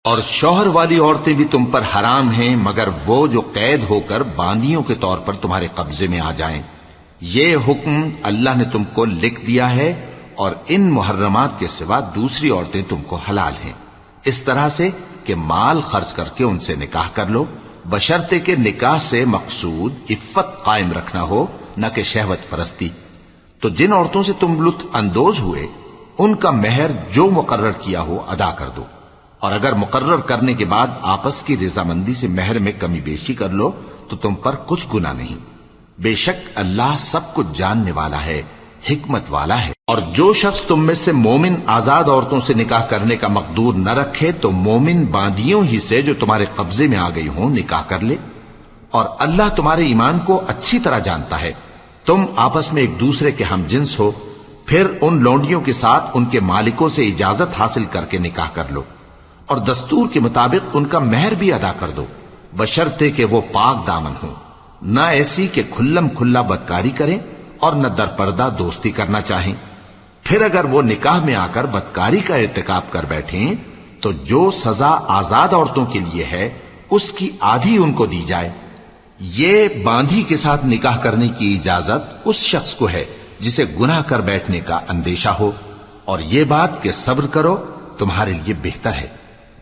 اور شوہر والی عورتیں بھی تم پر حرام ہیں مگر وہ جو قید ہو کر باندیوں کے طور پر تمہارے قبضے میں آ جائیں۔ یہ حکم اللہ نے تم کو لکھ دیا ہے، اور ان محرمات کے سوا دوسری عورتیں تم کو حلال ہیں، اس طرح سے کہ مال خرچ کر کے ان سے نکاح کر لو، بشرطے کہ نکاح سے مقصود عفت قائم رکھنا ہو، نہ کہ شہوت پرستی۔ تو جن عورتوں سے تم لطف اندوز ہوئے ان کا مہر جو مقرر کیا ہو ادا کر دو، اور اگر مقرر کرنے کے بعد آپس کی رضامندی سے مہر میں کمی بیشی کر لو تو تم پر کچھ گناہ نہیں۔ بے شک اللہ سب کچھ جاننے والا ہے، حکمت والا ہے۔ اور جو شخص تم میں سے مومن آزاد عورتوں سے نکاح کرنے کا مقدور نہ رکھے تو مومن باندیوں ہی سے جو تمہارے قبضے میں آ گئی ہوں نکاح کر لے، اور اللہ تمہارے ایمان کو اچھی طرح جانتا ہے۔ تم آپس میں ایک دوسرے کے ہم جنس ہو، پھر ان لونڈیوں کے ساتھ ان کے مالکوں سے اجازت حاصل کر کے نکاح کر لو، اور دستور کے مطابق ان کا مہر بھی ادا کر دو، بشرطے کہ وہ پاک دامن ہوں، نہ ایسی کہ کھلم کھلا بدکاری کریں اور نہ درپردہ دوستی کرنا چاہیں۔ پھر اگر وہ نکاح میں آ کر بدکاری کا ارتکاب کر بیٹھیں تو جو سزا آزاد عورتوں کے لیے ہے اس کی آدھی ان کو دی جائے۔ یہ باندھی کے ساتھ نکاح کرنے کی اجازت اس شخص کو ہے جسے گناہ کر بیٹھنے کا اندیشہ ہو، اور یہ بات کہ صبر کرو تمہارے لیے بہتر ہے،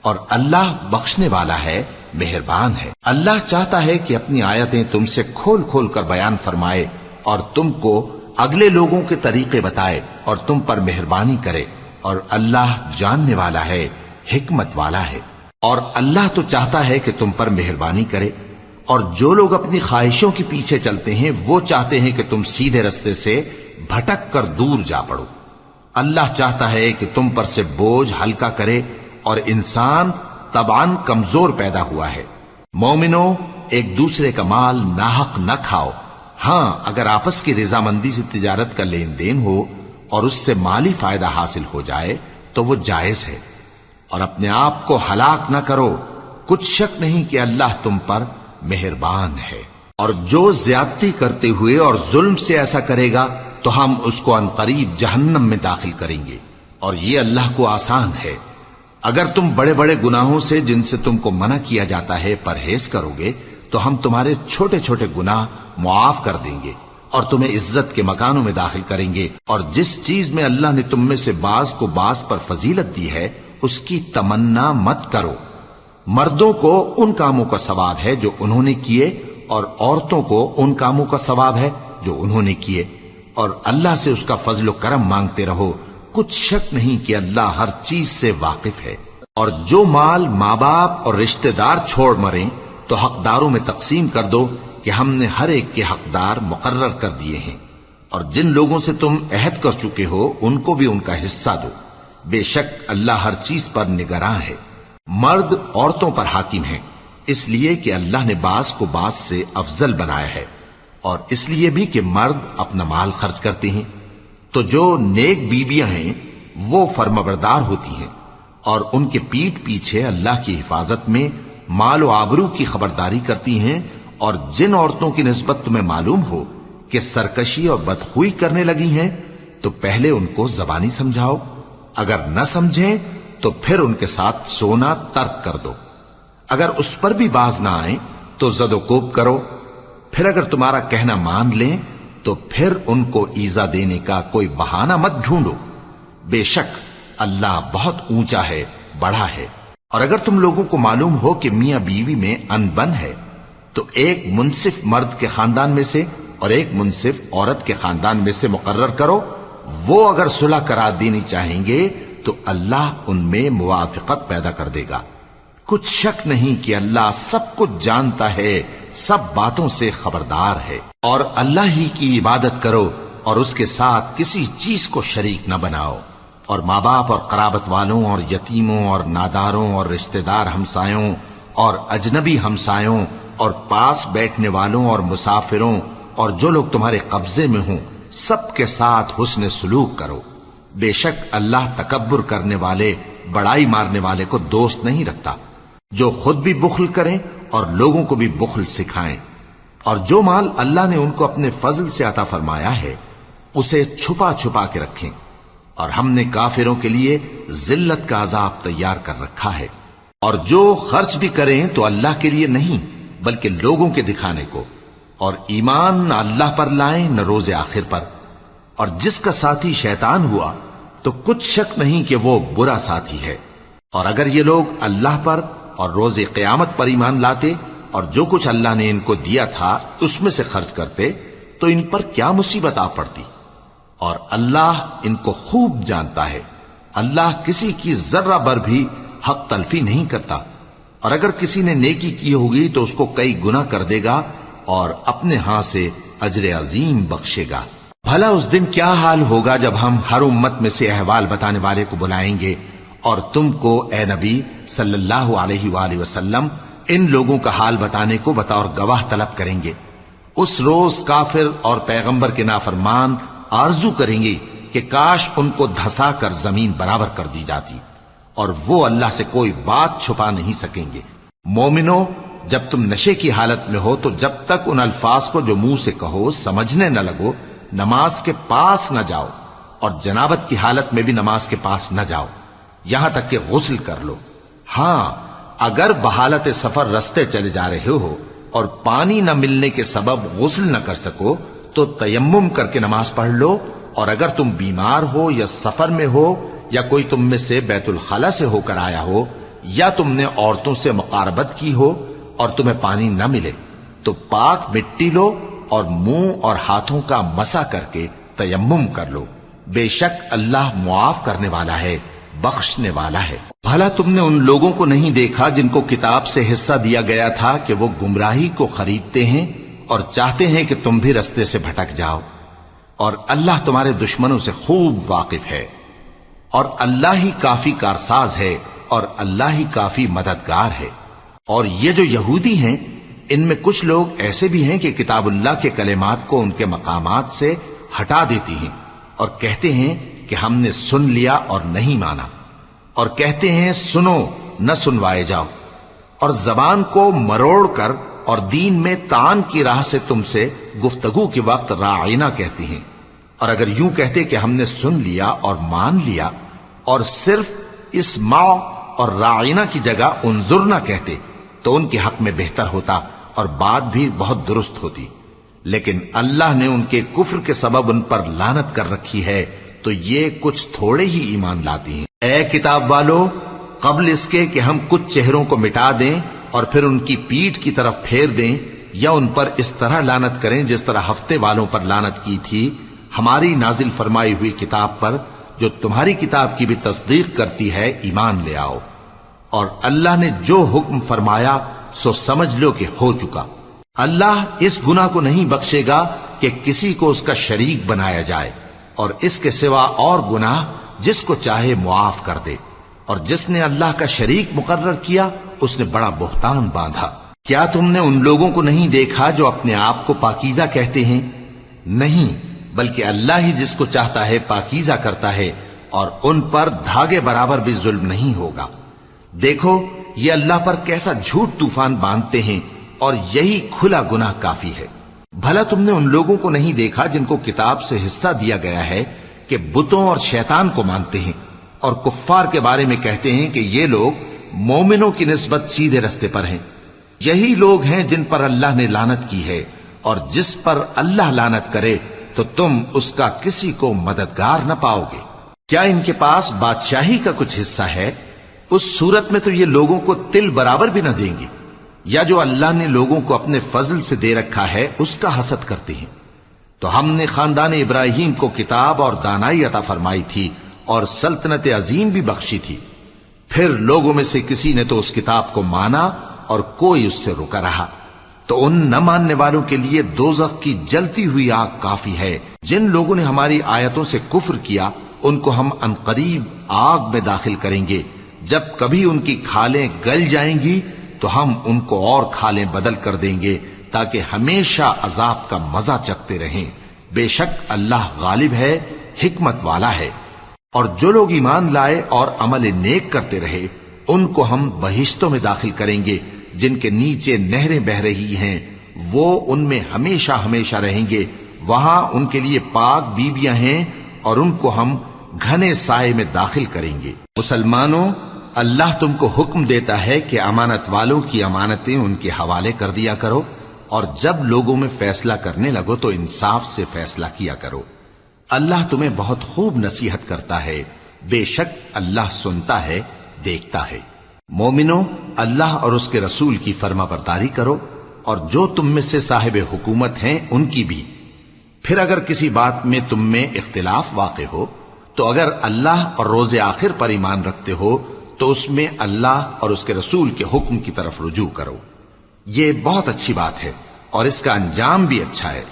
اور اللہ بخشنے والا ہے، مہربان ہے۔ اللہ چاہتا ہے کہ اپنی آیتیں تم سے کھول کھول کر بیان فرمائے اور تم کو اگلے لوگوں کے طریقے بتائے اور تم پر مہربانی کرے، اور اللہ جاننے والا ہے، حکمت والا ہے۔ اور اللہ تو چاہتا ہے کہ تم پر مہربانی کرے، اور جو لوگ اپنی خواہشوں کے پیچھے چلتے ہیں وہ چاہتے ہیں کہ تم سیدھے رستے سے بھٹک کر دور جا پڑو۔ اللہ چاہتا ہے کہ تم پر سے بوجھ ہلکا کرے، اور انسان طبعاً کمزور پیدا ہوا ہے۔ مومنوں، ایک دوسرے کا مال ناحق نہ کھاؤ، ہاں اگر آپس کی رضامندی سے تجارت کا لین دین ہو اور اس سے مالی فائدہ حاصل ہو جائے تو وہ جائز ہے، اور اپنے آپ کو ہلاک نہ کرو، کچھ شک نہیں کہ اللہ تم پر مہربان ہے۔ اور جو زیادتی کرتے ہوئے اور ظلم سے ایسا کرے گا تو ہم اس کو عنقریب جہنم میں داخل کریں گے، اور یہ اللہ کو آسان ہے۔ اگر تم بڑے بڑے گناہوں سے جن سے تم کو منع کیا جاتا ہے پرہیز کرو گے تو ہم تمہارے چھوٹے چھوٹے گناہ معاف کر دیں گے اور تمہیں عزت کے مکانوں میں داخل کریں گے۔ اور جس چیز میں اللہ نے تم میں سے بعض کو بعض پر فضیلت دی ہے اس کی تمنا مت کرو۔ مردوں کو ان کاموں کا ثواب ہے جو انہوں نے کیے، اور عورتوں کو ان کاموں کا ثواب ہے جو انہوں نے کیے، اور اللہ سے اس کا فضل و کرم مانگتے رہو، کچھ شک نہیں کہ اللہ ہر چیز سے واقف ہے۔ اور جو مال ماں باپ اور رشتہ دار چھوڑ مریں تو حقداروں میں تقسیم کر دو کہ ہم نے ہر ایک کے حقدار مقرر کر دیے ہیں، اور جن لوگوں سے تم عہد کر چکے ہو ان کو بھی ان کا حصہ دو، بے شک اللہ ہر چیز پر نگراں ہے۔ مرد عورتوں پر حاکم ہیں، اس لیے کہ اللہ نے بعض کو بعض سے افضل بنایا ہے، اور اس لیے بھی کہ مرد اپنا مال خرچ کرتے ہیں۔ تو جو نیک بیویاں ہیں وہ فرمانبردار ہوتی ہیں، اور ان کے پیٹھ پیچھے اللہ کی حفاظت میں مال و آبرو کی خبرداری کرتی ہیں۔ اور جن عورتوں کی نسبت تمہیں معلوم ہو کہ سرکشی اور بدخوئی کرنے لگی ہیں تو پہلے ان کو زبانی سمجھاؤ، اگر نہ سمجھیں تو پھر ان کے ساتھ سونا ترک کر دو۔ اگر اس پر بھی باز نہ آئیں تو زد و کوب کرو، پھر اگر تمہارا کہنا مان لیں تو پھر ان کو ایذا دینے کا کوئی بہانہ مت ڈھونڈو، بے شک اللہ بہت اونچا ہے، بڑا ہے۔ اور اگر تم لوگوں کو معلوم ہو کہ میاں بیوی میں انبن ہے تو ایک منصف مرد کے خاندان میں سے اور ایک منصف عورت کے خاندان میں سے مقرر کرو، وہ اگر صلح کرا دینی چاہیں گے تو اللہ ان میں موافقت پیدا کر دے گا۔ کچھ شک نہیں کہ اللہ سب کچھ جانتا ہے، سب باتوں سے خبردار ہے۔ اور اللہ ہی کی عبادت کرو اور اس کے ساتھ کسی چیز کو شریک نہ بناؤ، اور ماں باپ اور قرابت والوں اور یتیموں اور ناداروں اور رشتہ دار ہمسایوں اور اجنبی ہمسایوں اور پاس بیٹھنے والوں اور مسافروں اور جو لوگ تمہارے قبضے میں ہوں سب کے ساتھ حسن سلوک کرو، بے شک اللہ تکبر کرنے والے، بڑائی مارنے والے کو دوست نہیں رکھتا۔ جو خود بھی بخل کریں اور لوگوں کو بھی بخل سکھائیں، اور جو مال اللہ نے ان کو اپنے فضل سے عطا فرمایا ہے اسے چھپا چھپا کے رکھیں، اور ہم نے کافروں کے لیے ذلت کا عذاب تیار کر رکھا ہے۔ اور جو خرچ بھی کریں تو اللہ کے لیے نہیں بلکہ لوگوں کے دکھانے کو، اور ایمان نہ اللہ پر لائیں نہ روز آخر پر، اور جس کا ساتھی شیطان ہوا تو کچھ شک نہیں کہ وہ برا ساتھی ہے۔ اور اگر یہ لوگ اللہ پر اور روز قیامت پر ایمان لاتے اور جو کچھ اللہ نے ان کو دیا تھا اس میں سے خرچ کرتے تو ان پر کیا مصیبت آ پڑتی، اور اللہ ان کو خوب جانتا ہے۔ اللہ کسی کی ذرہ بر بھی حق تلفی نہیں کرتا، اور اگر کسی نے نیکی کی ہوگی تو اس کو کئی گنا کر دے گا اور اپنے ہاں سے اجر عظیم بخشے گا۔ بھلا اس دن کیا حال ہوگا جب ہم ہر امت میں سے احوال بتانے والے کو بلائیں گے اور تم کو اے نبی صلی اللہ علیہ وآلہ وسلم ان لوگوں کا حال بتانے کو بطور گواہ طلب کریں گے۔ اس روز کافر اور پیغمبر کے نافرمان آرزو کریں گے کہ کاش ان کو دھسا کر زمین برابر کر دی جاتی، اور وہ اللہ سے کوئی بات چھپا نہیں سکیں گے۔ مومنو، جب تم نشے کی حالت میں ہو تو جب تک ان الفاظ کو جو منہ سے کہو سمجھنے نہ لگو نماز کے پاس نہ جاؤ، اور جنابت کی حالت میں بھی نماز کے پاس نہ جاؤ یہاں تک کہ غسل کر لو۔ ہاں، اگر بحالت سفر رستے چلے جا رہے ہو اور پانی نہ ملنے کے سبب غسل نہ کر سکو تو تیمم کر کے نماز پڑھ لو، اور اگر تم بیمار ہو یا سفر میں ہو یا کوئی تم میں سے بیت الخلا سے ہو کر آیا ہو یا تم نے عورتوں سے مقاربت کی ہو اور تمہیں پانی نہ ملے تو پاک مٹی لو اور منہ اور ہاتھوں کا مسح کر کے تیمم کر لو، بے شک اللہ معاف کرنے والا ہے، بخشنے والا ہے۔ بھلا تم نے ان لوگوں کو نہیں دیکھا جن کو کتاب سے حصہ دیا گیا تھا کہ وہ گمراہی کو خریدتے ہیں اور چاہتے ہیں کہ تم بھی رستے سے بھٹک جاؤ، اور اللہ تمہارے دشمنوں سے خوب واقف ہے، اور اللہ ہی کافی کارساز ہے اور اللہ ہی کافی مددگار ہے۔ اور یہ جو یہودی ہیں ان میں کچھ لوگ ایسے بھی ہیں کہ کتاب اللہ کے کلمات کو ان کے مقامات سے ہٹا دیتی ہیں اور کہتے ہیں کہ ہم نے سن لیا اور نہیں مانا، اور کہتے ہیں سنو نہ سنوائے جاؤ، اور زبان کو مروڑ کر اور دین میں طعن کی راہ سے تم سے گفتگو کے وقت راعینا کہتی ہیں۔ اور اگر یوں کہتے کہ ہم نے سن لیا اور مان لیا اور صرف اسمع اور راعینا کی جگہ انظرنا کہتے تو ان کے حق میں بہتر ہوتا اور بات بھی بہت درست ہوتی، لیکن اللہ نے ان کے کفر کے سبب ان پر لعنت کر رکھی ہے تو یہ کچھ تھوڑے ہی ایمان لاتی ہیں۔ اے کتاب والو، قبل اس کے کہ ہم کچھ چہروں کو مٹا دیں اور پھر ان کی پیٹھ کی طرف پھیر دیں یا ان پر اس طرح لعنت کریں جس طرح ہفتے والوں پر لعنت کی تھی، ہماری نازل فرمائی ہوئی کتاب پر جو تمہاری کتاب کی بھی تصدیق کرتی ہے ایمان لے آؤ، اور اللہ نے جو حکم فرمایا سو سمجھ لو کہ ہو چکا۔ اللہ اس گناہ کو نہیں بخشے گا کہ کسی کو اس کا شریک بنایا جائے، اور اس کے سوا اور گناہ جس کو چاہے معاف کر دے، اور جس نے اللہ کا شریک مقرر کیا اس نے بڑا بہتان باندھا۔ کیا تم نے ان لوگوں کو نہیں دیکھا جو اپنے آپ کو پاکیزہ کہتے ہیں؟ نہیں، بلکہ اللہ ہی جس کو چاہتا ہے پاکیزہ کرتا ہے، اور ان پر دھاگے برابر بھی ظلم نہیں ہوگا۔ دیکھو یہ اللہ پر کیسا جھوٹ طوفان باندھتے ہیں، اور یہی کھلا گناہ کافی ہے۔ بھلا تم نے ان لوگوں کو نہیں دیکھا جن کو کتاب سے حصہ دیا گیا ہے کہ بتوں اور شیطان کو مانتے ہیں، اور کفار کے بارے میں کہتے ہیں کہ یہ لوگ مومنوں کی نسبت سیدھے رستے پر ہیں۔ یہی لوگ ہیں جن پر اللہ نے لعنت کی ہے، اور جس پر اللہ لعنت کرے تو تم اس کا کسی کو مددگار نہ پاؤ گے۔ کیا ان کے پاس بادشاہی کا کچھ حصہ ہے؟ اس صورت میں تو یہ لوگوں کو تل برابر بھی نہ دیں گے، یا جو اللہ نے لوگوں کو اپنے فضل سے دے رکھا ہے اس کا حسد کرتے ہیں۔ تو ہم نے خاندان ابراہیم کو کتاب اور دانائی عطا فرمائی تھی اور سلطنت عظیم بھی بخشی تھی، پھر لوگوں میں سے کسی نے تو اس کتاب کو مانا اور کوئی اس سے رکا رہا، تو ان نہ ماننے والوں کے لیے دوزخ کی جلتی ہوئی آگ کافی ہے۔ جن لوگوں نے ہماری آیتوں سے کفر کیا ان کو ہم عنقریب آگ میں داخل کریں گے، جب کبھی ان کی کھالیں گل جائیں گی تو ہم ان کو اور کھالیں بدل کر دیں گے تاکہ ہمیشہ عذاب کا مزہ چکھتے رہیں۔ بے شک اللہ غالب ہے، حکمت والا ہے۔ اور جو لوگ ایمان لائے اور عمل نیک کرتے رہے ان کو ہم بہشتوں میں داخل کریں گے جن کے نیچے نہریں بہ رہی ہیں، وہ ان میں ہمیشہ ہمیشہ رہیں گے، وہاں ان کے لیے پاک بیویاں ہیں اور ان کو ہم گھنے سائے میں داخل کریں گے۔ مسلمانوں، اللہ تم کو حکم دیتا ہے کہ امانت والوں کی امانتیں ان کے حوالے کر دیا کرو، اور جب لوگوں میں فیصلہ کرنے لگو تو انصاف سے فیصلہ کیا کرو۔ اللہ تمہیں بہت خوب نصیحت کرتا ہے، بے شک اللہ سنتا ہے، دیکھتا ہے۔ مومنو، اللہ اور اس کے رسول کی فرما برداری کرو، اور جو تم میں سے صاحب حکومت ہیں ان کی بھی۔ پھر اگر کسی بات میں تم میں اختلاف واقع ہو تو اگر اللہ اور روز آخر پر ایمان رکھتے ہو تو اس میں اللہ اور اس کے رسول کے حکم کی طرف رجوع کرو۔ یہ بہت اچھی بات ہے اور اس کا انجام بھی اچھا ہے۔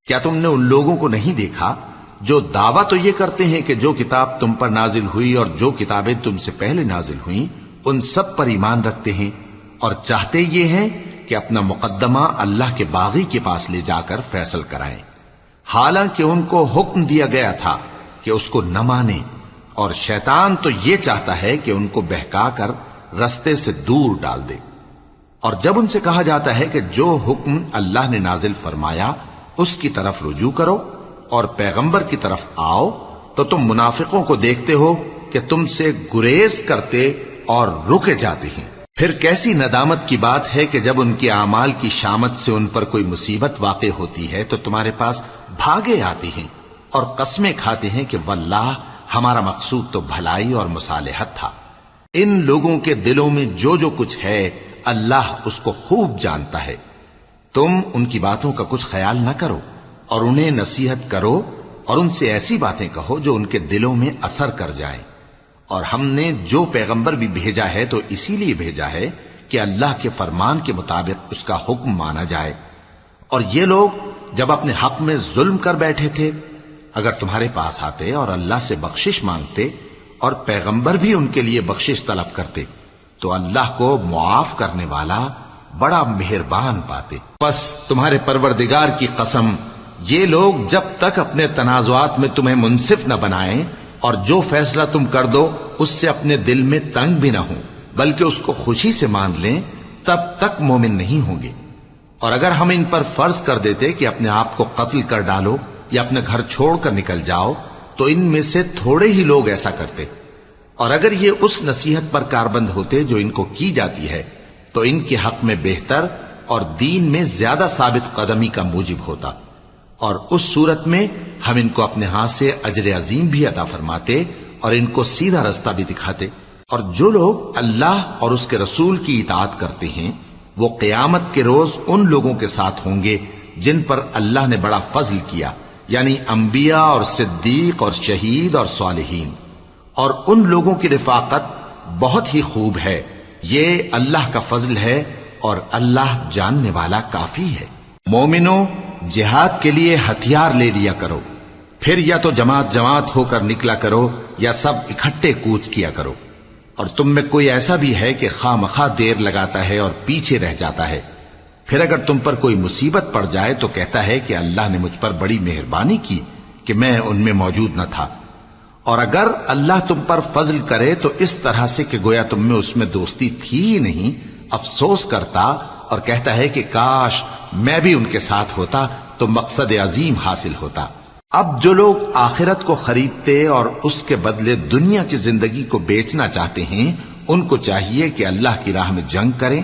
کیا تم نے ان لوگوں کو نہیں دیکھا جو دعویٰ تو یہ کرتے ہیں کہ جو کتاب تم پر نازل ہوئی اور جو کتابیں تم سے پہلے نازل ہوئیں ان سب پر ایمان رکھتے ہیں، اور چاہتے یہ ہیں کہ اپنا مقدمہ اللہ کے باغی کے پاس لے جا کر فیصل کرائیں، حالانکہ ان کو حکم دیا گیا تھا کہ اس کو نہ مانیں، اور شیطان تو یہ چاہتا ہے کہ ان کو بہکا کر رستے سے دور ڈال دے۔ اور جب ان سے کہا جاتا ہے کہ جو حکم اللہ نے نازل فرمایا اس کی طرف رجوع کرو اور پیغمبر کی طرف آؤ، تو تم منافقوں کو دیکھتے ہو کہ تم سے گریز کرتے اور رکے جاتے ہیں۔ پھر کیسی ندامت کی بات ہے کہ جب ان کے اعمال کی شامت سے ان پر کوئی مصیبت واقع ہوتی ہے تو تمہارے پاس بھاگے آتے ہیں اور قسمیں کھاتے ہیں کہ واللہ ہمارا مقصود تو بھلائی اور مصالحت تھا۔ ان لوگوں کے دلوں میں جو جو کچھ ہے اللہ اس کو خوب جانتا ہے۔ تم ان کی باتوں کا کچھ خیال نہ کرو اور انہیں نصیحت کرو اور ان سے ایسی باتیں کہو جو ان کے دلوں میں اثر کر جائیں۔ اور ہم نے جو پیغمبر بھی بھیجا ہے تو اسی لیے بھیجا ہے کہ اللہ کے فرمان کے مطابق اس کا حکم مانا جائے۔ اور یہ لوگ جب اپنے حق میں ظلم کر بیٹھے تھے، اگر تمہارے پاس آتے اور اللہ سے بخشش مانگتے اور پیغمبر بھی ان کے لیے بخشش طلب کرتے تو اللہ کو معاف کرنے والا بڑا مہربان پاتے۔ بس تمہارے پروردگار کی قسم، یہ لوگ جب تک اپنے تنازعات میں تمہیں منصف نہ بنائیں اور جو فیصلہ تم کر دو اس سے اپنے دل میں تنگ بھی نہ ہوں بلکہ اس کو خوشی سے مان لیں، تب تک مومن نہیں ہوں گے۔ اور اگر ہم ان پر فرض کر دیتے کہ اپنے آپ کو قتل کر ڈالو یا اپنے گھر چھوڑ کر نکل جاؤ تو ان میں سے تھوڑے ہی لوگ ایسا کرتے، اور اگر یہ اس نصیحت پر کاربند ہوتے جو ان کو کی جاتی ہے تو ان کے حق میں بہتر اور دین میں زیادہ ثابت قدمی کا موجب ہوتا، اور اس صورت میں ہم ان کو اپنے ہاتھ سے اجر عظیم بھی عطا فرماتے اور ان کو سیدھا رستہ بھی دکھاتے۔ اور جو لوگ اللہ اور اس کے رسول کی اطاعت کرتے ہیں وہ قیامت کے روز ان لوگوں کے ساتھ ہوں گے جن پر اللہ نے بڑا فضل کیا، یعنی انبیاء اور صدیق اور شہید اور صالحین، اور ان لوگوں کی رفاقت بہت ہی خوب ہے۔ یہ اللہ کا فضل ہے اور اللہ جاننے والا کافی ہے۔ مومنو، جہاد کے لیے ہتھیار لے لیا کرو، پھر یا تو جماعت جماعت ہو کر نکلا کرو یا سب اکٹھے کوچ کیا کرو۔ اور تم میں کوئی ایسا بھی ہے کہ خواہ مخواہ دیر لگاتا ہے اور پیچھے رہ جاتا ہے، پھر اگر تم پر کوئی مصیبت پڑ جائے تو کہتا ہے کہ اللہ نے مجھ پر بڑی مہربانی کی کہ میں ان میں موجود نہ تھا۔ اور اگر اللہ تم پر فضل کرے تو اس طرح سے کہ گویا تم میں اس میں دوستی تھی ہی نہیں، افسوس کرتا اور کہتا ہے کہ کاش میں بھی ان کے ساتھ ہوتا تو مقصد عظیم حاصل ہوتا۔ اب جو لوگ آخرت کو خریدتے اور اس کے بدلے دنیا کی زندگی کو بیچنا چاہتے ہیں ان کو چاہیے کہ اللہ کی راہ میں جنگ کریں،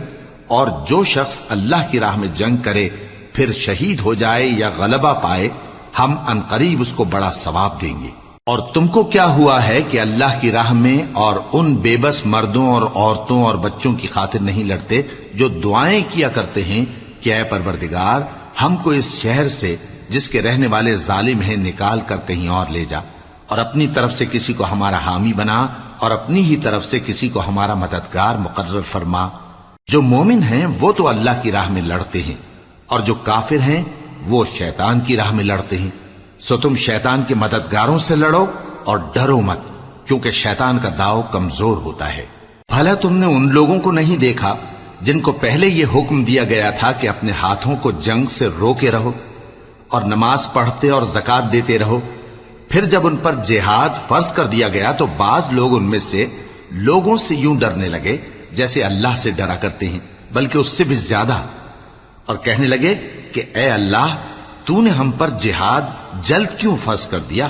اور جو شخص اللہ کی راہ میں جنگ کرے پھر شہید ہو جائے یا غلبہ پائے ہم عنقریب اس کو بڑا ثواب دیں گے۔ اور تم کو کیا ہوا ہے کہ اللہ کی راہ میں اور ان بے بس مردوں اور عورتوں اور بچوں کی خاطر نہیں لڑتے جو دعائیں کیا کرتے ہیں کہ اے پروردگار ہم کو اس شہر سے جس کے رہنے والے ظالم ہیں نکال کر کہیں اور لے جا، اور اپنی طرف سے کسی کو ہمارا حامی بنا اور اپنی ہی طرف سے کسی کو ہمارا مددگار مقرر فرما۔ جو مومن ہیں وہ تو اللہ کی راہ میں لڑتے ہیں اور جو کافر ہیں وہ شیطان کی راہ میں لڑتے ہیں، سو تم شیطان کے مددگاروں سے لڑو اور ڈرو مت، کیونکہ شیطان کا داؤ کمزور ہوتا ہے۔ بھلا تم نے ان لوگوں کو نہیں دیکھا جن کو پہلے یہ حکم دیا گیا تھا کہ اپنے ہاتھوں کو جنگ سے روکے رہو اور نماز پڑھتے اور زکوٰۃ دیتے رہو، پھر جب ان پر جہاد فرض کر دیا گیا تو بعض لوگ ان میں سے لوگوں سے یوں ڈرنے لگے جیسے اللہ سے ڈرا کرتے ہیں بلکہ اس سے بھی زیادہ، اور کہنے لگے کہ اے اللہ تو نے ہم پر جہاد جلد کیوں فرض کر دیا،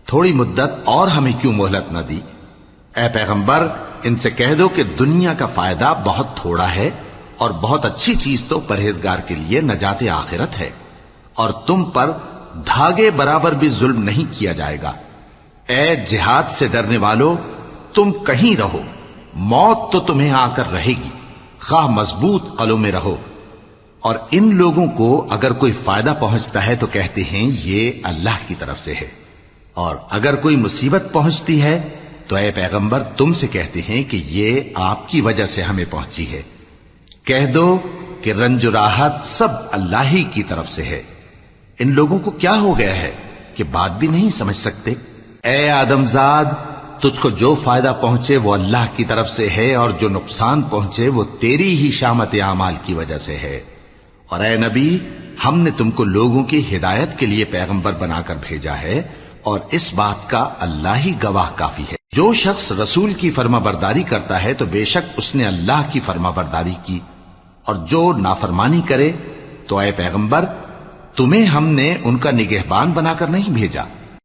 تھوڑی مدت اور ہمیں کیوں مہلت نہ دی۔ اے پیغمبر ان سے کہہ دو کہ دنیا کا فائدہ بہت تھوڑا ہے اور بہت اچھی چیز تو پرہیزگار کے لیے نجات آخرت ہے، اور تم پر دھاگے برابر بھی ظلم نہیں کیا جائے گا۔ اے جہاد سے ڈرنے والو، تم کہیں رہو، موت تو تمہیں آ کر رہے گی، خواہ مضبوط قلعوں میں رہو۔ اور ان لوگوں کو اگر کوئی فائدہ پہنچتا ہے تو کہتے ہیں یہ اللہ کی طرف سے ہے، اور اگر کوئی مصیبت پہنچتی ہے تو اے پیغمبر تم سے کہتے ہیں کہ یہ آپ کی وجہ سے ہمیں پہنچی ہے۔ کہہ دو کہ رنج و راحت سب اللہ ہی کی طرف سے ہے۔ ان لوگوں کو کیا ہو گیا ہے کہ بات بھی نہیں سمجھ سکتے؟ اے آدم زاد، تجھ کو جو فائدہ پہنچے وہ اللہ کی طرف سے ہے، اور جو نقصان پہنچے وہ تیری ہی شامت اعمال کی وجہ سے ہے۔ اور اے نبی، ہم نے تم کو لوگوں کی ہدایت کے لیے پیغمبر بنا کر بھیجا ہے، اور اس بات کا اللہ ہی گواہ کافی ہے۔ جو شخص رسول کی فرما برداری کرتا ہے تو بے شک اس نے اللہ کی فرما برداری کی، اور جو نافرمانی کرے تو اے پیغمبر تمہیں ہم نے ان کا نگہبان بنا کر نہیں بھیجا۔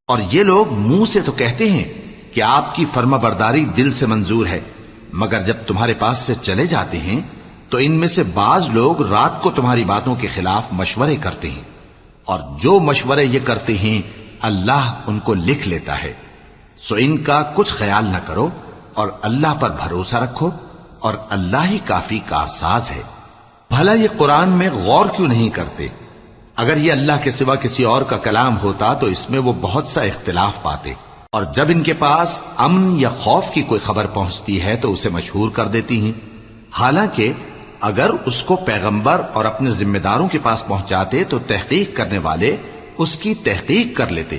اور یہ لوگ منہ سے تو کہتے ہیں کہ آپ کی فرما برداری دل سے منظور ہے، مگر جب تمہارے پاس سے چلے جاتے ہیں تو ان میں سے بعض لوگ رات کو تمہاری باتوں کے خلاف مشورے کرتے ہیں، اور جو مشورے یہ کرتے ہیں اللہ ان کو لکھ لیتا ہے۔ سو ان کا کچھ خیال نہ کرو اور اللہ پر بھروسہ رکھو، اور اللہ ہی کافی کارساز ہے۔ بھلا یہ قرآن میں غور کیوں نہیں کرتے؟ اگر یہ اللہ کے سوا کسی اور کا کلام ہوتا تو اس میں وہ بہت سا اختلاف پاتے، اور جب ان کے پاس امن یا خوف کی کوئی خبر پہنچتی ہے تو اسے مشہور کر دیتی ہیں، حالانکہ اگر اس کو پیغمبر اور اپنے ذمہ داروں کے پاس پہنچاتے تو تحقیق کرنے والے اس کی تحقیق کر لیتے،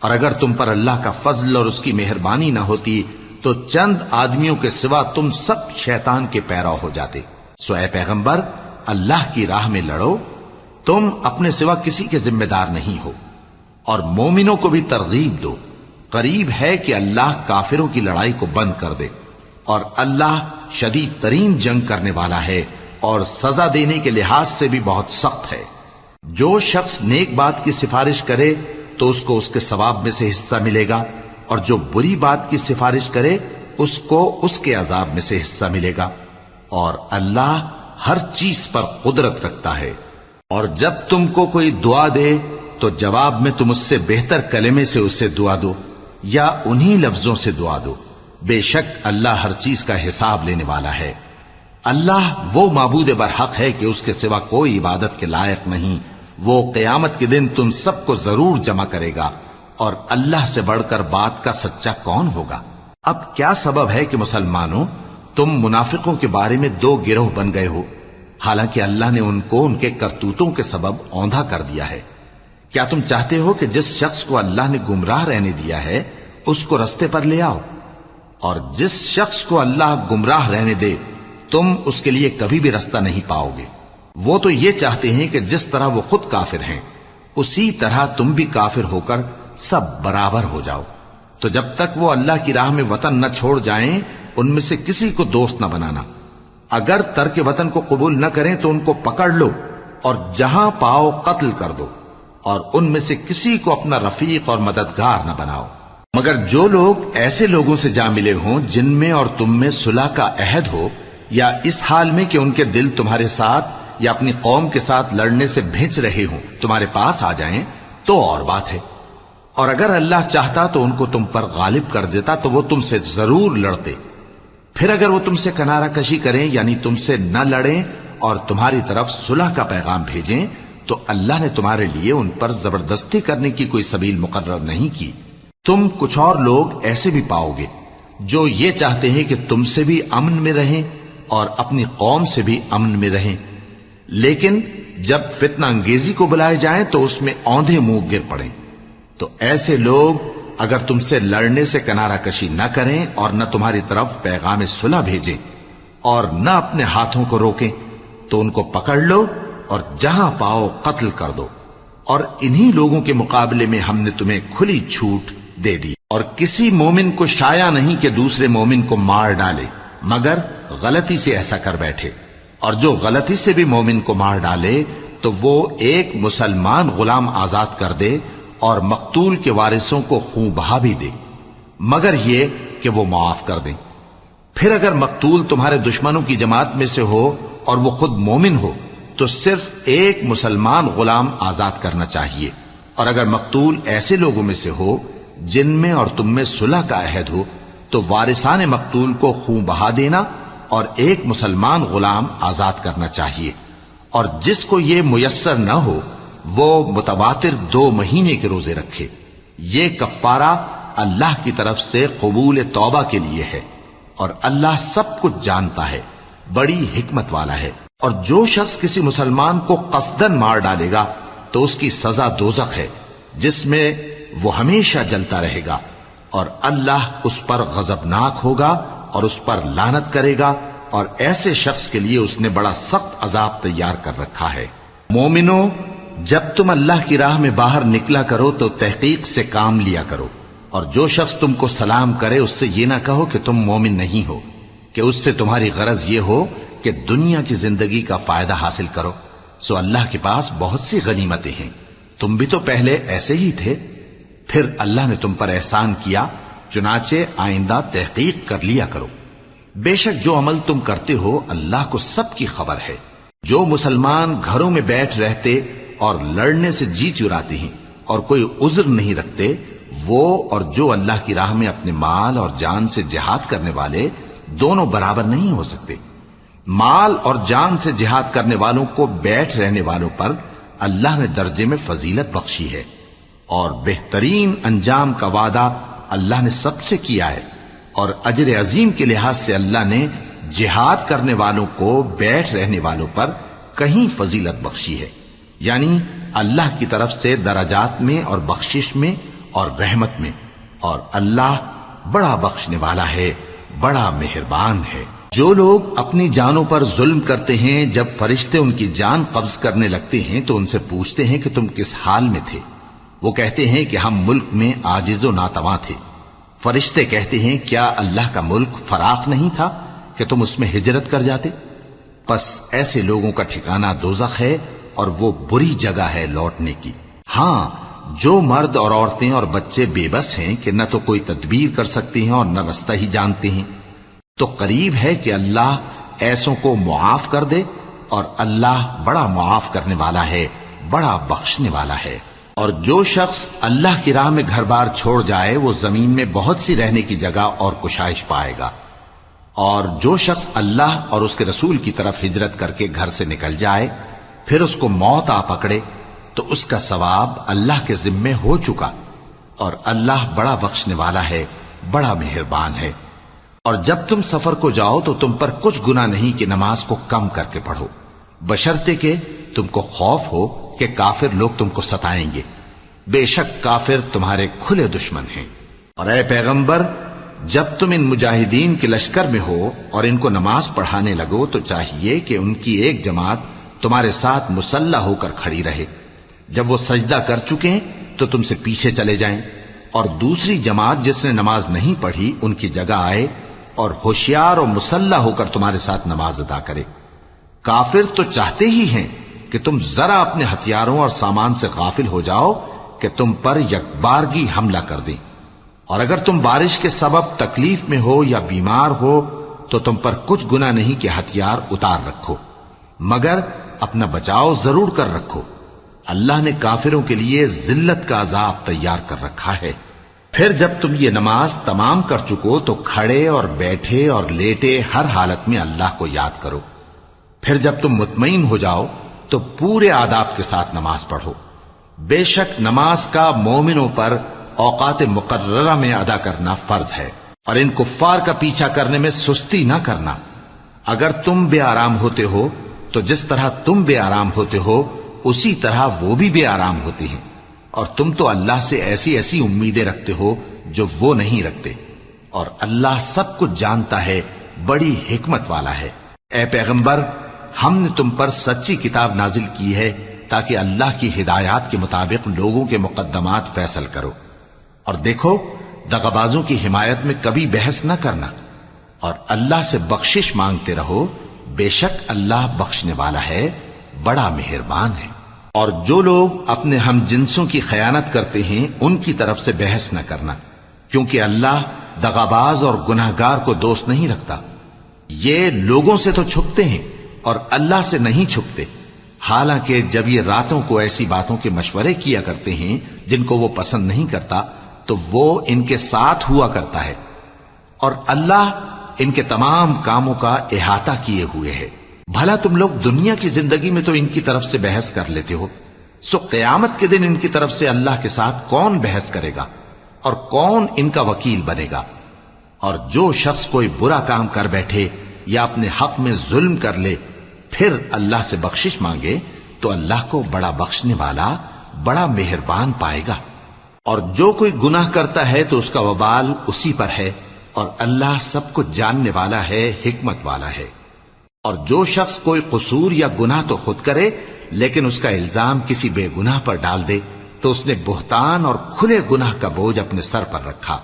اور اگر تم پر اللہ کا فضل اور اس کی مہربانی نہ ہوتی تو چند آدمیوں کے سوا تم سب شیطان کے پیرو ہو جاتے۔ سو اے پیغمبر، اللہ کی راہ میں لڑو، تم اپنے سوا کسی کے ذمہ دار نہیں ہو، اور مومنوں کو بھی ترغیب دو۔ قریب ہے کہ اللہ کافروں کی لڑائی کو بند کر دے، اور اللہ شدید ترین جنگ کرنے والا ہے اور سزا دینے کے لحاظ سے بھی بہت سخت ہے۔ جو شخص نیک بات کی سفارش کرے تو اس کو اس کے ثواب میں سے حصہ ملے گا، اور جو بری بات کی سفارش کرے اس کو اس کے عذاب میں سے حصہ ملے گا، اور اللہ ہر چیز پر قدرت رکھتا ہے۔ اور جب تم کو کوئی دعا دے تو جواب میں تم اس سے بہتر کلمے سے اسے دعا دو، یا انہی لفظوں سے دعا دو، بے شک اللہ ہر چیز کا حساب لینے والا ہے۔ اللہ وہ معبود برحق ہے کہ اس کے سوا کوئی عبادت کے لائق نہیں۔ وہ قیامت کے دن تم سب کو ضرور جمع کرے گا، اور اللہ سے بڑھ کر بات کا سچا کون ہوگا؟ اب کیا سبب ہے کہ مسلمانوں تم منافقوں کے بارے میں دو گروہ بن گئے ہو، حالانکہ اللہ نے ان کو ان کے کرتوتوں کے سبب اوندھا کر دیا ہے؟ کیا تم چاہتے ہو کہ جس شخص کو اللہ نے گمراہ رہنے دیا ہے اس کو رستے پر لے آؤ، اور جس شخص کو اللہ گمراہ رہنے دے تم اس کے لیے کبھی بھی رستہ نہیں پاؤ گے؟ وہ تو یہ چاہتے ہیں کہ جس طرح وہ خود کافر ہیں اسی طرح تم بھی کافر ہو کر سب برابر ہو جاؤ۔ تو جب تک وہ اللہ کی راہ میں وطن نہ چھوڑ جائیں ان میں سے کسی کو دوست نہ بنانا۔ اگر ترک وطن کو قبول نہ کریں تو ان کو پکڑ لو اور جہاں پاؤ قتل کر دو، اور ان میں سے کسی کو اپنا رفیق اور مددگار نہ بناؤ، مگر جو لوگ ایسے لوگوں سے جا ملے ہوں جن میں اور تم میں صلح کا عہد ہو، یا اس حال میں کہ ان کے دل تمہارے ساتھ یا اپنی قوم کے ساتھ لڑنے سے بھنچ رہے ہوں تمہارے پاس آ جائیں تو اور بات ہے۔ اور اگر اللہ چاہتا تو ان کو تم پر غالب کر دیتا تو وہ تم سے ضرور لڑتے۔ پھر اگر وہ تم سے کنارہ کشی کریں یعنی تم سے نہ لڑیں اور تمہاری طرف صلح کا پیغام بھیجیں تو اللہ نے تمہارے لیے ان پر زبردستی کرنے کی کوئی سبیل مقرر نہیں کی۔ تم کچھ اور لوگ ایسے بھی پاؤ گے جو یہ چاہتے ہیں کہ تم سے بھی امن میں رہیں اور اپنی قوم سے بھی امن میں رہیں، لیکن جب فتنہ انگیزی کو بلائے جائیں تو اس میں اوندھے منہ گر پڑیں۔ تو ایسے لوگ اگر تم سے لڑنے سے کنارہ کشی نہ کریں اور نہ تمہاری طرف پیغام صلح بھیجیں اور نہ اپنے ہاتھوں کو روکیں تو ان کو پکڑ لو اور جہاں پاؤ قتل کر دو۔ اور انہی لوگوں کے مقابلے میں ہم نے تمہیں کھلی چھوٹ دے دی، اور کسی مومن کو شایع نہیں کہ دوسرے مومن کو مار ڈالے مگر غلطی سے ایسا کر بیٹھے، اور جو غلطی سے بھی مومن کو مار ڈالے تو وہ ایک مسلمان غلام آزاد کر دے اور مقتول کے وارثوں کو خون بہا بھی دے، مگر یہ کہ وہ معاف کر دیں۔ پھر اگر مقتول تمہارے دشمنوں کی جماعت میں سے ہو اور وہ خود مومن ہو تو صرف ایک مسلمان غلام آزاد کرنا چاہیے، اور اگر مقتول ایسے لوگوں میں سے ہو جن میں اور تم میں صلح کا عہد ہو تو وارثان مقتول کو خون بہا دینا اور ایک مسلمان غلام آزاد کرنا چاہیے، اور جس کو یہ میسر نہ ہو وہ متواتر 2 مہینے کے روزے رکھے۔ یہ کفارہ اللہ کی طرف سے قبول توبہ کے لیے ہے، اور اللہ سب کچھ جانتا ہے، بڑی حکمت والا ہے۔ اور جو شخص کسی مسلمان کو قصدن مار ڈالے گا تو اس کی سزا دوزخ ہے، جس میں وہ ہمیشہ جلتا رہے گا، اور اللہ اس پر غضبناک ہوگا اور اس پر لعنت کرے گا، اور ایسے شخص کے لیے اس نے بڑا سخت عذاب تیار کر رکھا ہے۔ مومنو، جب تم اللہ کی راہ میں باہر نکلا کرو تو تحقیق سے کام لیا کرو، اور جو شخص تم کو سلام کرے اس سے یہ نہ کہو کہ تم مومن نہیں ہو، کہ اس سے تمہاری غرض یہ ہو کہ دنیا کی زندگی کا فائدہ حاصل کرو، سو اللہ کے پاس بہت سی غنیمتیں ہیں، تم بھی تو پہلے ایسے ہی تھے، پھر اللہ نے تم پر احسان کیا، چنانچہ آئندہ تحقیق کر لیا کرو۔ بے شک جو عمل تم کرتے ہو اللہ کو سب کی خبر ہے۔ جو مسلمان گھروں میں بیٹھ رہتے اور لڑنے سے جی چراتے ہیں اور کوئی عذر نہیں رکھتے، وہ اور جو اللہ کی راہ میں اپنے مال اور جان سے جہاد کرنے والے دونوں برابر نہیں ہو سکتے۔ مال اور جان سے جہاد کرنے والوں کو بیٹھ رہنے والوں پر اللہ نے درجے میں فضیلت بخشی ہے، اور بہترین انجام کا وعدہ اللہ نے سب سے کیا ہے، اور اجر عظیم کے لحاظ سے اللہ نے جہاد کرنے والوں کو بیٹھ رہنے والوں پر کہیں فضیلت بخشی ہے، یعنی اللہ کی طرف سے درجات میں اور بخشش میں اور رحمت میں، اور اللہ بڑا بخشنے والا ہے، بڑا مہربان ہے۔ جو لوگ اپنی جانوں پر ظلم کرتے ہیں، جب فرشتے ان کی جان قبض کرنے لگتے ہیں تو ان سے پوچھتے ہیں کہ تم کس حال میں تھے؟ وہ کہتے ہیں کہ ہم ملک میں عاجز و ناتواں تھے۔ فرشتے کہتے ہیں کیا اللہ کا ملک فراخ نہیں تھا کہ تم اس میں ہجرت کر جاتے؟ پس ایسے لوگوں کا ٹھکانہ دوزخ ہے، اور وہ بری جگہ ہے لوٹنے کی۔ ہاں، جو مرد اور عورتیں اور بچے بے بس ہیں کہ نہ تو کوئی تدبیر کر سکتے ہیں اور نہ رستہ ہی جانتے ہیں، تو قریب ہے کہ اللہ ایسوں کو معاف کر دے، اور اللہ بڑا معاف کرنے والا ہے، بڑا بخشنے والا ہے۔ اور جو شخص اللہ کی راہ میں گھر بار چھوڑ جائے وہ زمین میں بہت سی رہنے کی جگہ اور کشائش پائے گا، اور جو شخص اللہ اور اس کے رسول کی طرف ہجرت کر کے گھر سے نکل جائے پھر اس کو موت آ پکڑے تو اس کا ثواب اللہ کے ذمے ہو چکا، اور اللہ بڑا بخشنے والا ہے، بڑا مہربان ہے۔ اور جب تم سفر کو جاؤ تو تم پر کچھ گناہ نہیں کہ نماز کو کم کر کے پڑھو، بشرطے کہ تم کو خوف ہو کہ کافر لوگ تم کو ستائیں گے، بے شک کافر تمہارے کھلے دشمن ہیں۔ اور اے پیغمبر، جب تم ان مجاہدین کے لشکر میں ہو اور ان کو نماز پڑھانے لگو تو چاہیے کہ ان کی ایک جماعت تمہارے ساتھ مسلح ہو کر کھڑی رہے، جب وہ سجدہ کر چکیں تو تم سے پیچھے چلے جائیں، اور دوسری جماعت جس نے نماز نہیں پڑھی ان کی جگہ آئے اور ہوشیار اور مسلح ہو کر تمہارے ساتھ نماز ادا کرے۔ کافر تو چاہتے ہی ہیں کہ تم ذرا اپنے ہتھیاروں اور سامان سے غافل ہو جاؤ کہ تم پر یکبارگی حملہ کر دیں، اور اگر تم بارش کے سبب تکلیف میں ہو یا بیمار ہو تو تم پر کچھ گناہ نہیں کہ ہتھیار اتار رکھو، مگر اپنا بچاؤ ضرور کر رکھو، اللہ نے کافروں کے لیے ذلت کا عذاب تیار کر رکھا ہے۔ پھر جب تم یہ نماز تمام کر چکو تو کھڑے اور بیٹھے اور لیٹے ہر حالت میں اللہ کو یاد کرو، پھر جب تم مطمئن ہو جاؤ تو پورے آداب کے ساتھ نماز پڑھو۔ بے شک نماز کا مومنوں پر اوقات مقررہ میں ادا کرنا فرض ہے، اور ان کفار کا پیچھا کرنے میں سستی نہ کرنا۔ اگر تم بے آرام ہوتے ہو تو جس طرح تم بے آرام ہوتے ہو اسی طرح وہ بھی بے آرام ہوتے ہیں، اور تم تو اللہ سے ایسی ایسی امیدیں رکھتے ہو جو وہ نہیں رکھتے، اور اللہ سب کچھ جانتا ہے، بڑی حکمت والا ہے۔ اے پیغمبر، ہم نے تم پر سچی کتاب نازل کی ہے تاکہ اللہ کی ہدایات کے مطابق لوگوں کے مقدمات فیصل کرو، اور دیکھو دغابازوں کی حمایت میں کبھی بحث نہ کرنا، اور اللہ سے بخشش مانگتے رہو، بے شک اللہ بخشنے والا ہے، بڑا مہربان ہے۔ اور جو لوگ اپنے ہم جنسوں کی خیانت کرتے ہیں ان کی طرف سے بحث نہ کرنا، کیونکہ اللہ دغاباز اور گناہگار کو دوست نہیں رکھتا۔ یہ لوگوں سے تو چھپتے ہیں اور اللہ سے نہیں چھپتے، حالانکہ جب یہ راتوں کو ایسی باتوں کے مشورے کیا کرتے ہیں جن کو وہ پسند نہیں کرتا تو وہ ان کے ساتھ ہوا کرتا ہے، اور اللہ ان کے تمام کاموں کا احاطہ کیے ہوئے ہے۔ بھلا تم لوگ دنیا کی زندگی میں تو ان کی طرف سے بحث کر لیتے ہو، سو قیامت کے دن ان کی طرف سے اللہ کے ساتھ کون بحث کرے گا اور کون ان کا وکیل بنے گا؟ اور جو شخص کوئی برا کام کر بیٹھے یا اپنے حق میں ظلم کر لے پھر اللہ سے بخشش مانگے تو اللہ کو بڑا بخشنے والا، بڑا مہربان پائے گا۔ اور جو کوئی گناہ کرتا ہے تو اس کا وبال اسی پر ہے، اور اللہ سب کچھ جاننے والا ہے، حکمت والا ہے۔ اور جو شخص کوئی قصور یا گناہ تو خود کرے لیکن اس کا الزام کسی بے گناہ پر ڈال دے تو اس نے بہتان اور کھلے گناہ کا بوجھ اپنے سر پر رکھا۔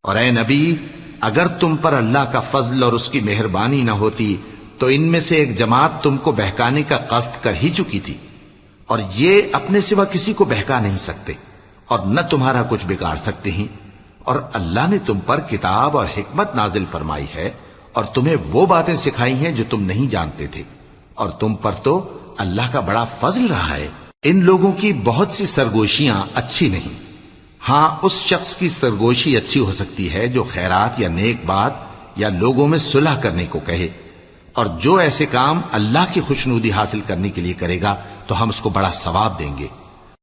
اور اے نبی، اگر تم پر اللہ کا فضل اور اس کی مہربانی نہ ہوتی تو ان میں سے ایک جماعت تم کو بہکانے کا قصد کر ہی چکی تھی، اور یہ اپنے سوا کسی کو بہکا نہیں سکتے اور نہ تمہارا کچھ بگاڑ سکتے ہیں۔ اور اللہ نے تم پر کتاب اور حکمت نازل فرمائی ہے اور تمہیں وہ باتیں سکھائی ہیں جو تم نہیں جانتے تھے، اور تم پر تو اللہ کا بڑا فضل رہا ہے۔ ان لوگوں کی بہت سی سرگوشیاں اچھی نہیں، ہاں اس شخص کی سرگوشی اچھی ہو سکتی ہے جو خیرات یا نیک بات یا لوگوں میں صلح کرنے کو کہے، اور جو ایسے کام اللہ کی خوشنودی حاصل کرنے کے لیے کرے گا تو ہم اس کو بڑا ثواب دیں گے۔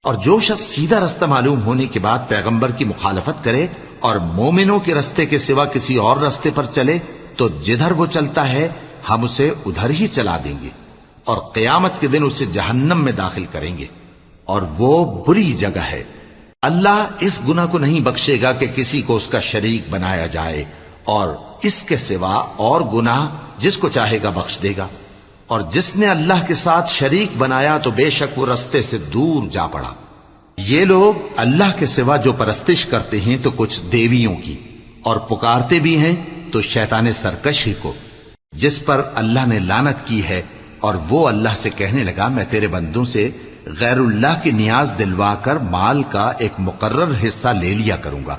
اور جو شخص سیدھا رستہ معلوم ہونے کے بعد پیغمبر کی مخالفت کرے اور مومنوں کے رستے کے سوا کسی اور رستے پر چلے تو جدھر وہ چلتا ہے ہم اسے ادھر ہی چلا دیں گے، اور قیامت کے دن اسے جہنم میں داخل کریں گے، اور وہ بری جگہ ہے۔ اللہ اس گناہ کو نہیں بخشے گا کہ کسی کو اس کا شریک بنایا جائے، اور اس کے سوا اور گناہ جس کو چاہے گا بخش دے گا، اور جس نے اللہ کے ساتھ شریک بنایا تو بے شک وہ رستے سے دور جا پڑا۔ یہ لوگ اللہ کے سوا جو پرستش کرتے ہیں تو کچھ دیویوں کی، اور پکارتے بھی ہیں تو شیطان سرکش ہی کو، جس پر اللہ نے لعنت کی ہے، اور وہ اللہ سے کہنے لگا میں تیرے بندوں سے غیر اللہ کی نیاز دلوا کر مال کا ایک مقرر حصہ لے لیا کروں گا،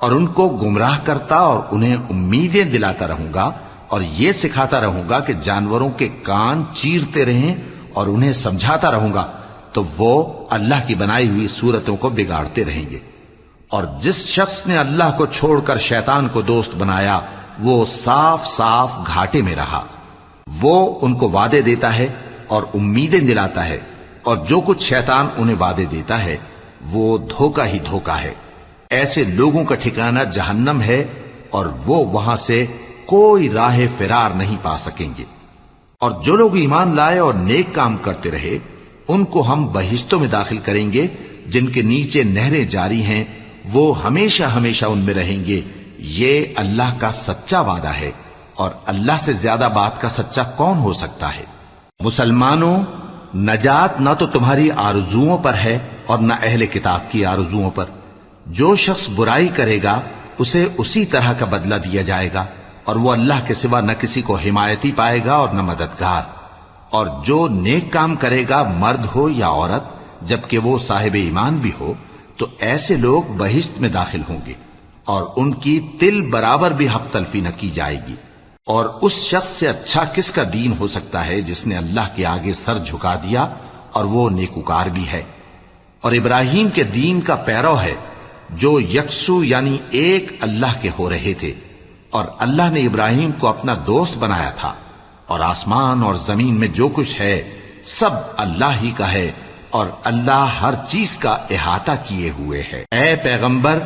اور ان کو گمراہ کرتا اور انہیں امیدیں دلاتا رہوں گا، اور یہ سکھاتا رہوں گا کہ جانوروں کے کان چیرتے رہیں، اور انہیں سمجھاتا رہوں گا تو وہ اللہ کی بنائی ہوئی صورتوں کو بگاڑتے رہیں گے۔ اور جس شخص نے اللہ کو چھوڑ کر شیطان کو دوست بنایا وہ صاف صاف گھاٹے میں رہا۔ وہ ان کو وعدے دیتا ہے اور امیدیں دلاتا ہے، اور جو کچھ شیطان انہیں وعدے دیتا ہے وہ دھوکہ ہی دھوکہ ہے۔ ایسے لوگوں کا ٹھکانہ جہنم ہے، اور وہ وہاں سے کوئی راہ فرار نہیں پا سکیں گے۔ اور جو لوگ ایمان لائے اور نیک کام کرتے رہے ان کو ہم بہشتوں میں داخل کریں گے جن کے نیچے نہریں جاری ہیں، وہ ہمیشہ ہمیشہ ان میں رہیں گے۔ یہ اللہ کا سچا وعدہ ہے، اور اللہ سے زیادہ بات کا سچا کون ہو سکتا ہے؟ مسلمانوں، نجات نہ تو تمہاری آرزوؤں پر ہے اور نہ اہل کتاب کی آرزوؤں پر۔ جو شخص برائی کرے گا اسے اسی طرح کا بدلہ دیا جائے گا، اور وہ اللہ کے سوا نہ کسی کو حمایتی پائے گا اور نہ مددگار۔ اور جو نیک کام کرے گا مرد ہو یا عورت جبکہ وہ صاحب ایمان بھی ہو تو ایسے لوگ بہشت میں داخل ہوں گے، اور ان کی تل برابر بھی حق تلفی نہ کی جائے گی۔ اور اس شخص سے اچھا کس کا دین ہو سکتا ہے جس نے اللہ کے آگے سر جھکا دیا اور وہ نیکوکار بھی ہے، اور ابراہیم کے دین کا پیرو ہے جو یکسو یعنی ایک اللہ کے ہو رہے تھے، اور اللہ نے ابراہیم کو اپنا دوست بنایا تھا۔ اور آسمان اور زمین میں جو کچھ ہے سب اللہ ہی کا ہے، اور اللہ ہر چیز کا احاطہ کیے ہوئے ہے۔ اے پیغمبر،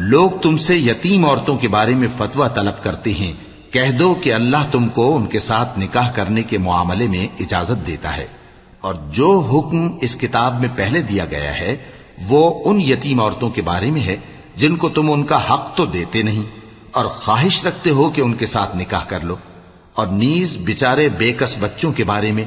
لوگ تم سے یتیم عورتوں کے بارے میں فتویٰ طلب کرتے ہیں، کہہ دو کہ اللہ تم کو ان کے ساتھ نکاح کرنے کے معاملے میں اجازت دیتا ہے، اور جو حکم اس کتاب میں پہلے دیا گیا ہے وہ ان یتیم عورتوں کے بارے میں ہے جن کو تم ان کا حق تو دیتے نہیں، اور خواہش رکھتے ہو کہ ان کے ساتھ نکاح کر لو، اور نیز بیچارے بے کس بچوں کے بارے میں،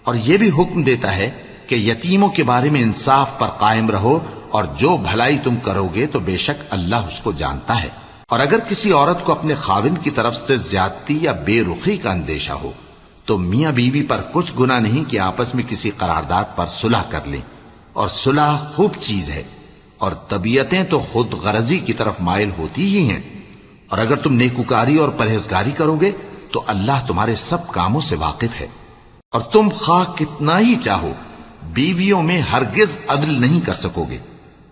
اور یہ بھی حکم دیتا ہے کہ یتیموں کے بارے میں انصاف پر قائم رہو، اور جو بھلائی تم کرو گے تو بے شک اللہ اس کو جانتا ہے۔ اور اگر کسی عورت کو اپنے خاوند کی طرف سے زیادتی یا بے رخی کا اندیشہ ہو تو میاں بیوی پر کچھ گناہ نہیں کہ آپس میں کسی قرارداد پر صلح کر لیں، اور صلح خوب چیز ہے، اور طبیعتیں تو خود غرضی کی طرف مائل ہوتی ہی ہیں، اور اگر تم نیکوکاری اور پرہیزگاری کرو گے تو اللہ تمہارے سب کاموں سے واقف ہے۔ اور تم خواہ کتنا ہی چاہو بیویوں میں ہرگز عدل نہیں کر سکو گے،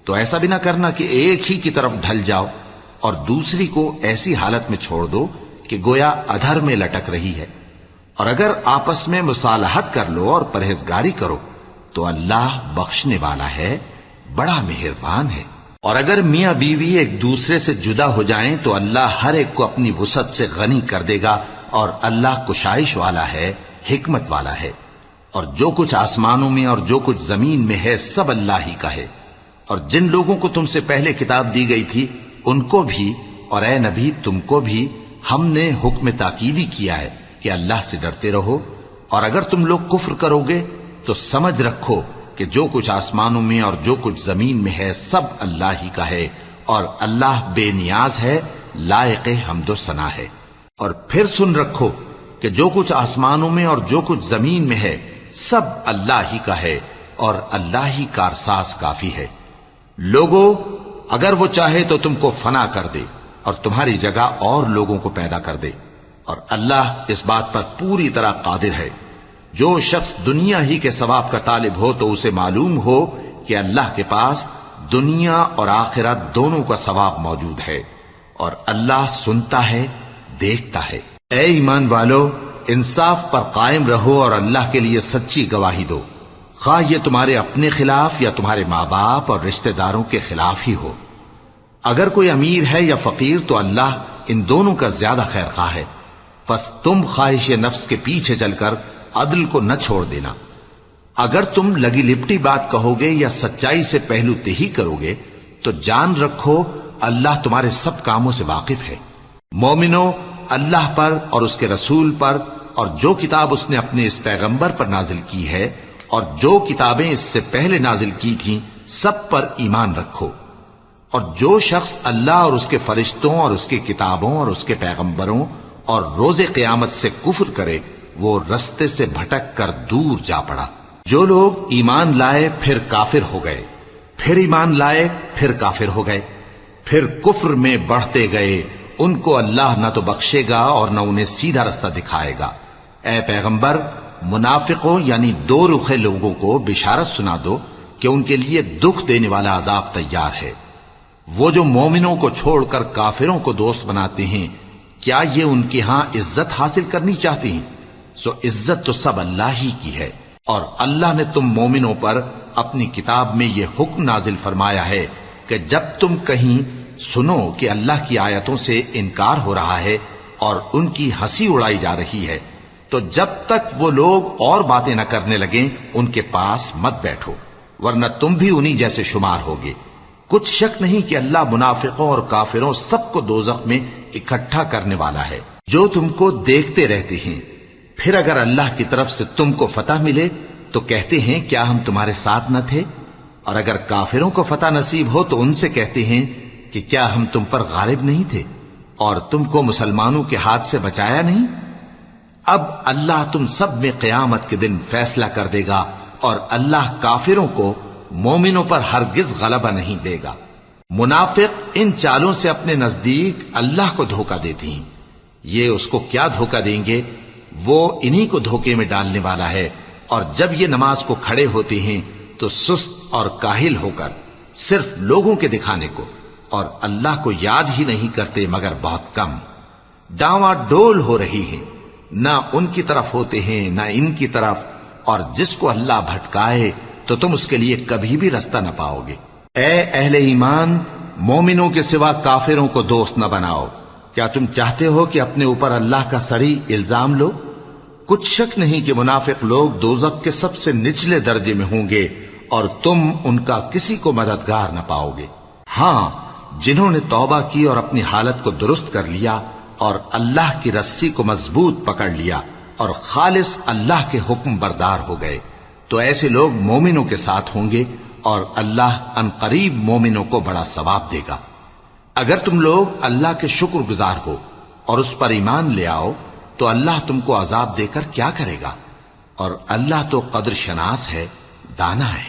تو ایسا بھی نہ کرنا کہ ایک ہی کی طرف ڈھل جاؤ اور دوسری کو ایسی حالت میں چھوڑ دو کہ گویا ادھر میں لٹک رہی ہے۔ اور اگر آپس میں مصالحت کر لو اور پرہیزگاری کرو تو اللہ بخشنے والا ہے، بڑا مہربان ہے۔ اور اگر میاں بیوی ایک دوسرے سے جدا ہو جائیں تو اللہ ہر ایک کو اپنی وسعت سے غنی کر دے گا، اور اللہ کشائش والا ہے، حکمت والا ہے۔ اور جو کچھ آسمانوں میں اور جو کچھ زمین میں ہے سب اللہ ہی کا ہے۔ اور جن لوگوں کو تم سے پہلے کتاب دی گئی تھی ان کو بھی اور اے نبی تم کو بھی ہم نے حکم تاکیدی کیا ہے کہ اللہ سے ڈرتے رہو، اور اگر تم لوگ کفر کرو گے تو سمجھ رکھو کہ جو کچھ آسمانوں میں اور جو کچھ زمین میں ہے سب اللہ ہی کا ہے، اور اللہ بے نیاز ہے، لائق حمد و ثنا ہے۔ اور پھر سن رکھو کہ جو کچھ آسمانوں میں اور جو کچھ زمین میں ہے سب اللہ ہی کا ہے، اور اللہ ہی کارساز کافی ہے۔ لوگو اگر وہ چاہے تو تم کو فنا کر دے اور تمہاری جگہ اور لوگوں کو پیدا کر دے، اور اللہ اس بات پر پوری طرح قادر ہے۔ جو شخص دنیا ہی کے ثواب کا طالب ہو تو اسے معلوم ہو کہ اللہ کے پاس دنیا اور آخرت دونوں کا ثواب موجود ہے، اور اللہ سنتا ہے، دیکھتا ہے۔ اے ایمان والو، انصاف پر قائم رہو اور اللہ کے لیے سچی گواہی دو، خواہ یہ تمہارے اپنے خلاف یا تمہارے ماں باپ اور رشتہ داروں کے خلاف ہی ہو۔ اگر کوئی امیر ہے یا فقیر تو اللہ ان دونوں کا زیادہ خیر خواہ ہے، پس تم خواہش نفس کے پیچھے چل کر عدل کو نہ چھوڑ دینا۔ اگر تم لگی لپٹی بات کہو گے یا سچائی سے پہلو تہی کرو گے تو جان رکھو اللہ تمہارے سب کاموں سے واقف ہے۔ مومنو، اللہ پر اور اس کے رسول پر اور جو کتاب اس نے اپنے اس پیغمبر پر نازل کی ہے اور جو کتابیں اس سے پہلے نازل کی تھیں سب پر ایمان رکھو۔ اور جو شخص اللہ اور اس کے فرشتوں اور اس کی کتابوں اور اس کے پیغمبروں اور روز قیامت سے کفر کرے وہ رستے سے بھٹک کر دور جا پڑا۔ جو لوگ ایمان لائے پھر کافر ہو گئے، پھر ایمان لائے پھر کافر ہو گئے، پھر کفر میں بڑھتے گئے، ان کو اللہ نہ تو بخشے گا اور نہ انہیں سیدھا رستہ دکھائے گا۔ اے پیغمبر، منافقوں یعنی دو رخے لوگوں کو بشارت سنا دو کہ ان کے لیے دکھ دینے والا عذاب تیار ہے۔ وہ جو مومنوں کو چھوڑ کر کافروں کو دوست بناتے ہیں، کیا یہ ان کے ہاں عزت حاصل کرنی چاہتے ہیں؟ سو عزت تو سب اللہ ہی کی ہے۔ اور اللہ نے تم مومنوں پر اپنی کتاب میں یہ حکم نازل فرمایا ہے کہ جب تم کہیں سنو کہ اللہ کی آیتوں سے انکار ہو رہا ہے اور ان کی ہنسی اڑائی جا رہی ہے تو جب تک وہ لوگ اور باتیں نہ کرنے لگیں ان کے پاس مت بیٹھو، ورنہ تم بھی انہی جیسے شمار ہوگے۔ کچھ شک نہیں کہ اللہ منافقوں اور کافروں سب کو دوزخ میں اکٹھا کرنے والا ہے جو تم کو دیکھتے رہتے ہیں۔ پھر اگر اللہ کی طرف سے تم کو فتح ملے تو کہتے ہیں کیا ہم تمہارے ساتھ نہ تھے، اور اگر کافروں کو فتح نصیب ہو تو ان سے کہتے ہیں کہ کیا ہم تم پر غالب نہیں تھے اور تم کو مسلمانوں کے ہاتھ سے بچایا نہیں۔ اب اللہ تم سب میں قیامت کے دن فیصلہ کر دے گا، اور اللہ کافروں کو مومنوں پر ہرگز غلبہ نہیں دے گا۔ منافق ان چالوں سے اپنے نزدیک اللہ کو دھوکہ دیتی ہیں، یہ اس کو کیا دھوکہ دیں گے، وہ انہی کو دھوکے میں ڈالنے والا ہے۔ اور جب یہ نماز کو کھڑے ہوتے ہیں تو سست اور کاہل ہو کر صرف لوگوں کے دکھانے کو اور اللہ کو یاد ہی نہیں کرتے مگر بہت کم، ڈاواں ڈول ہو رہی ہیں، نہ ان کی طرف ہوتے ہیں نہ ان کی طرف، اور جس کو اللہ بھٹکائے تو تم اس کے لیے کبھی بھی رستہ نہ پاؤ گے۔ اے اہل ایمان، مومنوں کے سوا کافروں کو دوست نہ بناؤ۔ کیا تم چاہتے ہو کہ اپنے اوپر اللہ کا صریح الزام لو؟ کچھ شک نہیں کہ منافق لوگ دوزخ کے سب سے نچلے درجے میں ہوں گے اور تم ان کا کسی کو مددگار نہ پاؤ گے۔ ہاں، جنہوں نے توبہ کی اور اپنی حالت کو درست کر لیا اور اللہ کی رسی کو مضبوط پکڑ لیا اور خالص اللہ کے حکم بردار ہو گئے تو ایسے لوگ مومنوں کے ساتھ ہوں گے، اور اللہ عنقریب مومنوں کو بڑا ثواب دے گا۔ اگر تم لوگ اللہ کے شکر گزار ہو اور اس پر ایمان لے آؤ تو اللہ تم کو عذاب دے کر کیا کرے گا، اور اللہ تو قدر شناس ہے، دانا ہے۔